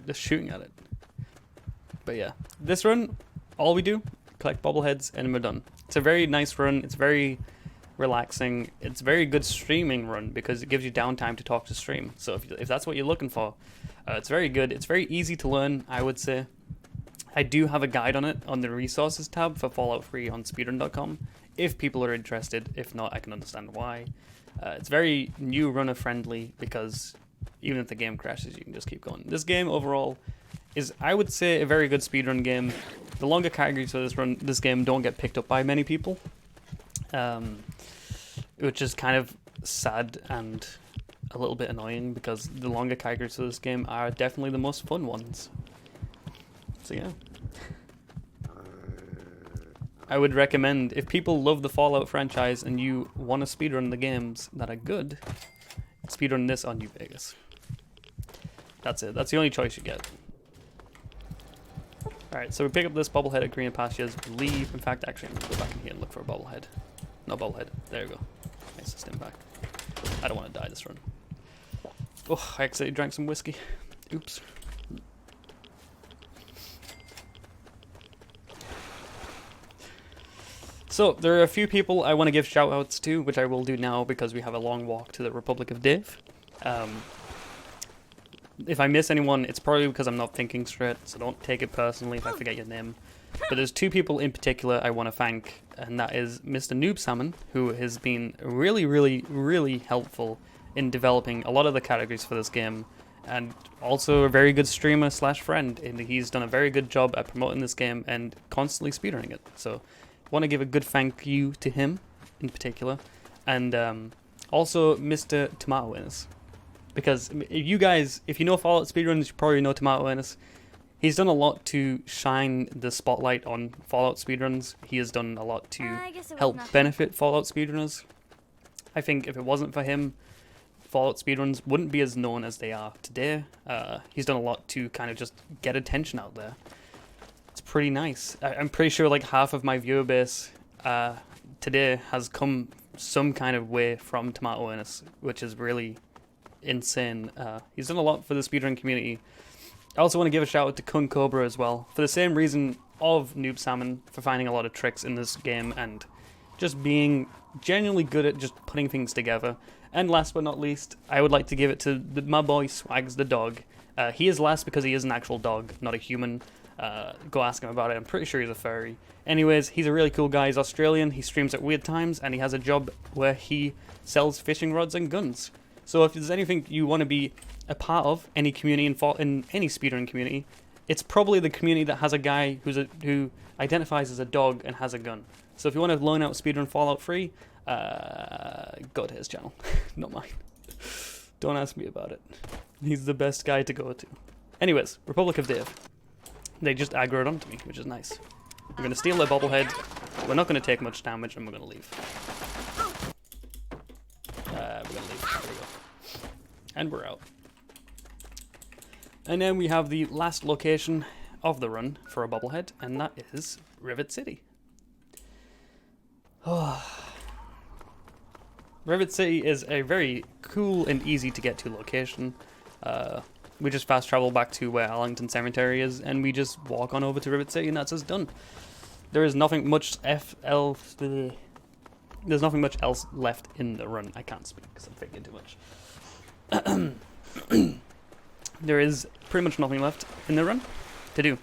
they're shooting at it. But yeah, this run, all we do, collect bobbleheads, and we're done. It's a very nice run. It's very relaxing. It's a very good streaming run because it gives you downtime to talk to stream. So if that's what you're looking for, it's very good. It's very easy to learn, I would say. I do have a guide on it on the resources tab for Fallout 3 on speedrun.com if people are interested. If not, I can understand why. It's very new runner friendly because even if the game crashes, you can just keep going. This game overall is, I would say, a very good speedrun game. The longer categories for this game don't get picked up by many people, which is kind of sad and a little bit annoying because the longer categories for this game are definitely the most fun ones. So yeah, I would recommend, if people love the Fallout franchise and you want to speedrun the games that are good, speedrun this on New Vegas. That's it. That's the only choice you get. Alright, so we pick up this bobblehead at greener pastures, leave. In fact, actually, I'm going to go back in here and look for a bobblehead. No bobblehead. There we go. Nice to stim back. I don't want to die this run. Oh, I accidentally drank some whiskey. Oops. So, there are a few people I want to give shout-outs to, which I will do now because we have a long walk to the Republic of Dave. If I miss anyone, it's probably because I'm not thinking straight, so don't take it personally if I forget your name. But there's 2 people in particular I want to thank, and that is Mr. Noob Salmon, who has been really, really, really helpful in developing a lot of the categories for this game, and also a very good streamer slash friend, and he's done a very good job at promoting this game and constantly speedrunning it. So I want to give a good thank you to him in particular, and also Mr. Tomato Winners. Because if you know Fallout speedruns, you probably know Tomato Winners. He's done a lot to shine the spotlight on Fallout speedruns. He has done a lot to help benefit Fallout speedrunners. I think if it wasn't for him, Fallout speedruns wouldn't be as known as they are today. He's done a lot to kind of just get attention out there. It's pretty nice. I'm pretty sure like half of my viewer base today has come some kind of way from Tomato Winners, which is really insane. He's done a lot for the speedrun community. I also want to give a shout out to Kung Cobra as well, for the same reason of Noob Salmon, for finding a lot of tricks in this game and just being genuinely good at just putting things together. And last but not least, I would like to give it to my boy Swags the dog. He is last because he is an actual dog, not a human. Go ask him about it. I'm pretty sure he's a furry. Anyways, he's a really cool guy. He's Australian. He streams at weird times, and he has a job where he sells fishing rods and guns. So if there's anything you want to be a part of, any community in any speedrun community, it's probably the community that has a guy who identifies as a dog and has a gun. So if you want to learn out speedrun Fallout 3, go to his channel, not mine. Don't ask me about it. He's the best guy to go to. Anyways, Republic of Dave. They just aggroed onto me, which is nice. We're going to steal their bobblehead. We're not going to take much damage, and we're going to leave. We're going to leave. There we go. And we're out. And then we have the last location of the run for a bobblehead, and that is Rivet City. Rivet City is a very cool and easy to get to location. We just fast travel back to where Arlington Cemetery is, and we just walk on over to Rivet City, and that's us done. There is nothing much There's nothing much else left in the run. I can't speak because I'm thinking too much. there is pretty much nothing left in the run to do.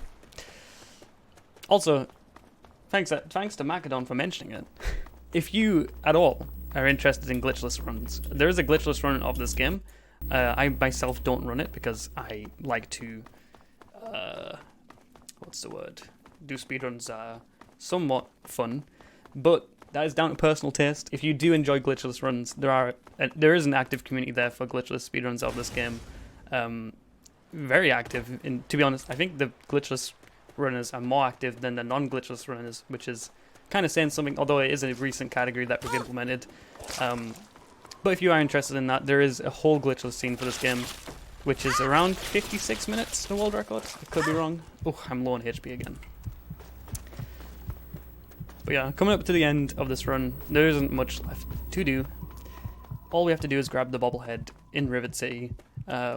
Also, thanks to MakkerDon for mentioning it. If you at all are interested in glitchless runs, there is a glitchless run of this game. I myself don't run it because I like to, do speedruns somewhat fun, but that is down to personal taste. If you do enjoy glitchless runs, there is an active community there for glitchless speedruns of this game. Very active, and to be honest, I think the glitchless runners are more active than the non-glitchless runners, which is kind of saying something, although it is a recent category that we've implemented. But if you are interested in that, there is a whole glitchless scene for this game, which is around 56 minutes, the world record. I could be wrong. Oh, I'm low on HP again. But yeah, coming up to the end of this run, there isn't much left to do. All we have to do is grab the bobblehead in Rivet City,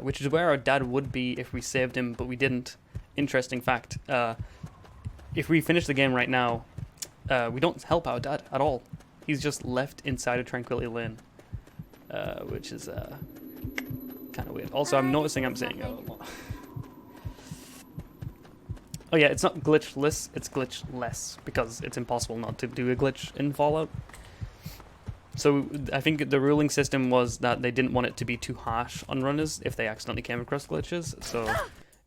which is where our dad would be if we saved him, but we didn't. Interesting fact. If we finish the game right now, we don't help our dad at all. He's just left inside of Tranquility Lane, which is kind of weird. Also, I'm noticing I'm saying a lot. Oh yeah, it's not glitchless, it's glitchless, because it's impossible not to do a glitch in Fallout. So I think the ruling system was that they didn't want it to be too harsh on runners if they accidentally came across glitches, so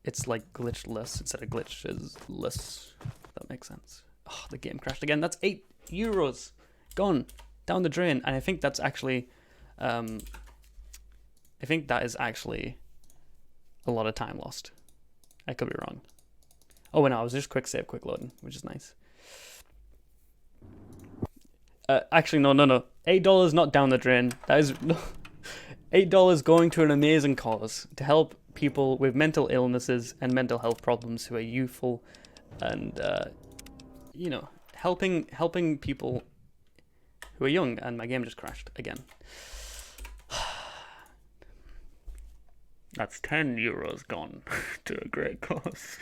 it's like glitchless instead of glitchless. That makes sense. Oh, the game crashed again. That's €8 gone down the drain, and I think that's actually, I think that is actually a lot of time lost. I could be wrong. Oh, no, I was just quick save, quick loading, which is nice. Actually, no. $8 not down the drain. That is $8 going to an amazing cause to help people with mental illnesses and mental health problems who are youthful, and you know, helping people who are young. And my game just crashed again. That's €10 gone to a great cause.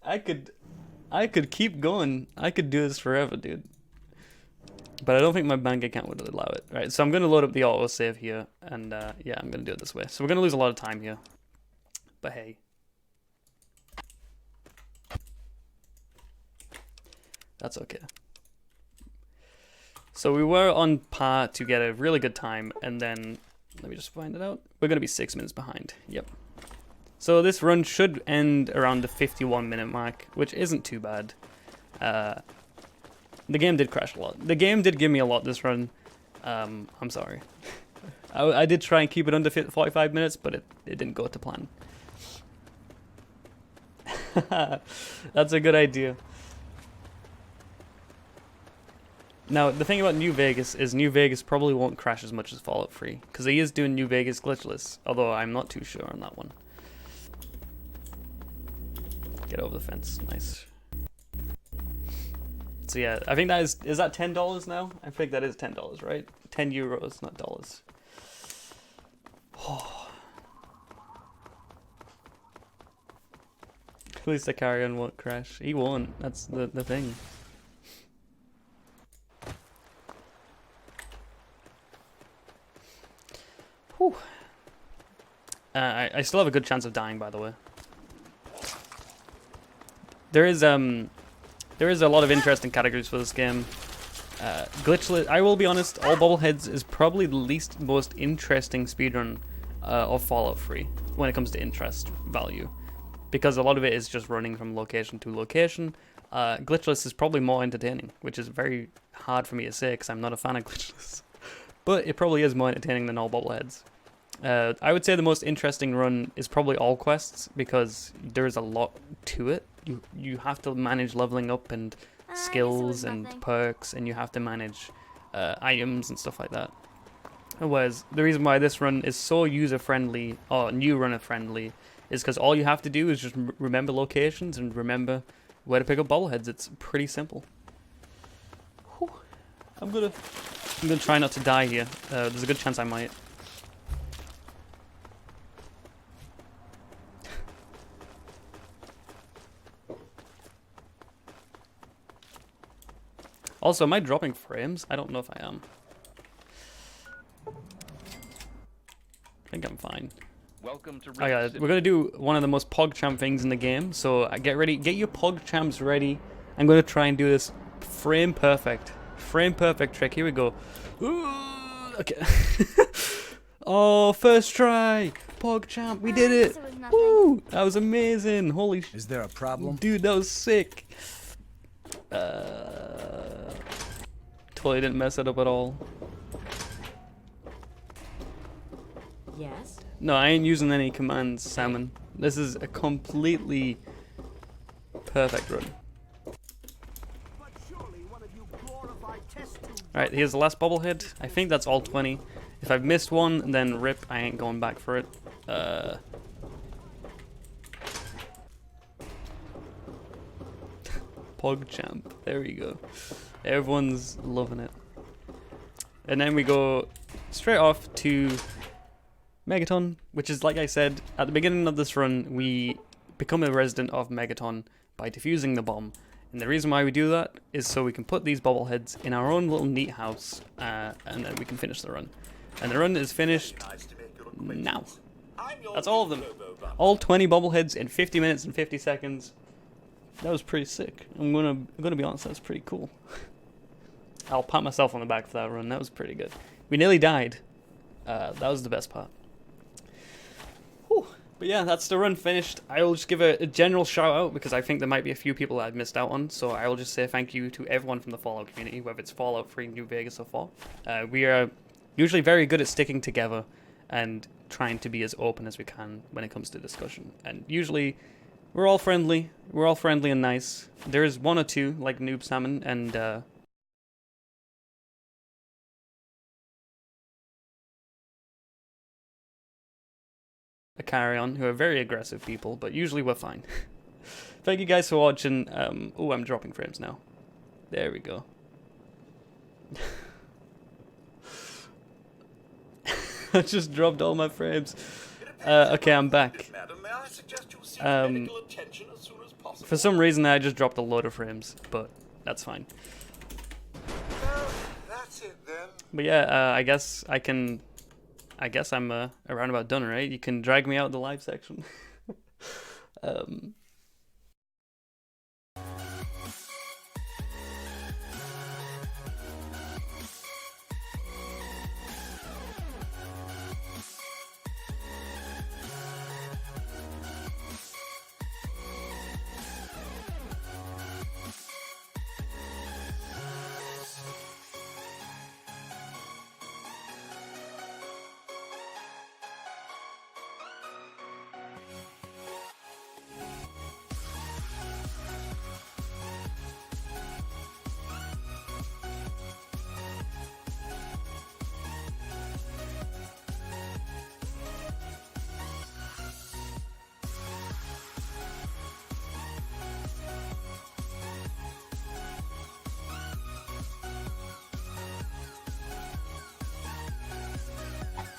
I could keep going. I could do this forever, dude. But I don't think my bank account would allow it. Right, so I'm going to load up the autosave here, and yeah, I'm going to do it this way. So we're going to lose a lot of time here. But hey. That's okay. So we were on par to get a really good time, and then, let me just find it out. We're going to be 6 minutes behind. Yep. So this run should end around the 51-minute mark, which isn't too bad. The game did crash a lot. The game did give me a lot this run. I'm sorry. I did try and keep it under 45 minutes, but it didn't go to plan. That's a good idea. Now, the thing about New Vegas is New Vegas probably won't crash as much as Fallout 3, because he is doing New Vegas glitchless, although I'm not too sure on that one. Get over the fence. Nice. So yeah, I think that is that $10 now? I think that is $10, right? €10, not dollars. Oh. At least the carrion won't crash. He won't. That's the thing. Whew. I still have a good chance of dying, by the way. There is a lot of interesting categories for this game. Glitchless. I will be honest. All Bobbleheads is probably the most interesting speedrun of Fallout 3 when it comes to interest value, because a lot of it is just running from location to location. Glitchless is probably more entertaining, which is very hard for me to say because I'm not a fan of glitchless. But it probably is more entertaining than all Bobbleheads. I would say the most interesting run is probably all quests, because there is a lot to it. You have to manage leveling up and skills and perks, and you have to manage items and stuff like that. Whereas the reason why this run is so user-friendly, or new runner-friendly, is because all you have to do is just remember locations and remember where to pick up bobbleheads. It's pretty simple. Whew. I'm gonna try not to die here. There's a good chance I might. Also, am I dropping frames? I don't know if I am. fine. Welcome to Oh yeah, we're gonna do one of the most PogChamp things in the game, so get ready, get your PogChamps ready. I'm gonna try and do this frame perfect trick. Here we go. Ooh, okay. Oh, first try, PogChamp, we did it! Woo! That was amazing. Holy sh! Is there a problem? Dude, that was sick. Totally didn't mess it up at all. Yes. No, I ain't using any commands, Salmon. This is a completely perfect run. Alright, here's the last bobblehead. I think that's all 20. If I've missed one, then rip, I ain't going back for it. PogChamp, there we go. Everyone's loving it. And then we go straight off to MakkerDon, which is, like I said, at the beginning of this run, we become a resident of MakkerDon by defusing the bomb. And the reason why we do that is so we can put these bobbleheads in our own little neat house, and then we can finish the run. And the run is finished now. That's all of them. All 20 bobbleheads in 50 minutes and 50 seconds. That was pretty sick. I'm gonna be honest, that's pretty cool. I'll pat myself on the back for that run. That was pretty good. We nearly died. That was the best part. Whew. But yeah, that's the run finished. I will just give a general shout out because I think there might be a few people that I've missed out on. So I will just say thank you to everyone from the Fallout community, whether it's Fallout 3, New Vegas, or 4. We are usually very good at sticking together and trying to be as open as we can when it comes to discussion. And usually we're all friendly. We're all friendly and nice. There's one or two, like Noob Salmon and a Carry On, who are very aggressive people, but usually we're fine. Thank you guys for watching. Oh, I'm dropping frames now. There we go. I just dropped all my frames. Okay, I'm back. For some reason I just dropped a load of frames, but that's fine. That's it then. But yeah, I guess I'm around about done, right? You can drag me out the live section.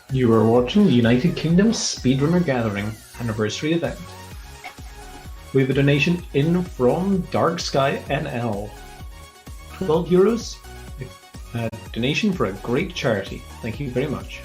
You are watching the United Kingdom Speedrunner Gathering anniversary event. We have a donation in from Dark Sky NL. €12. A donation for a great charity. Thank you very much.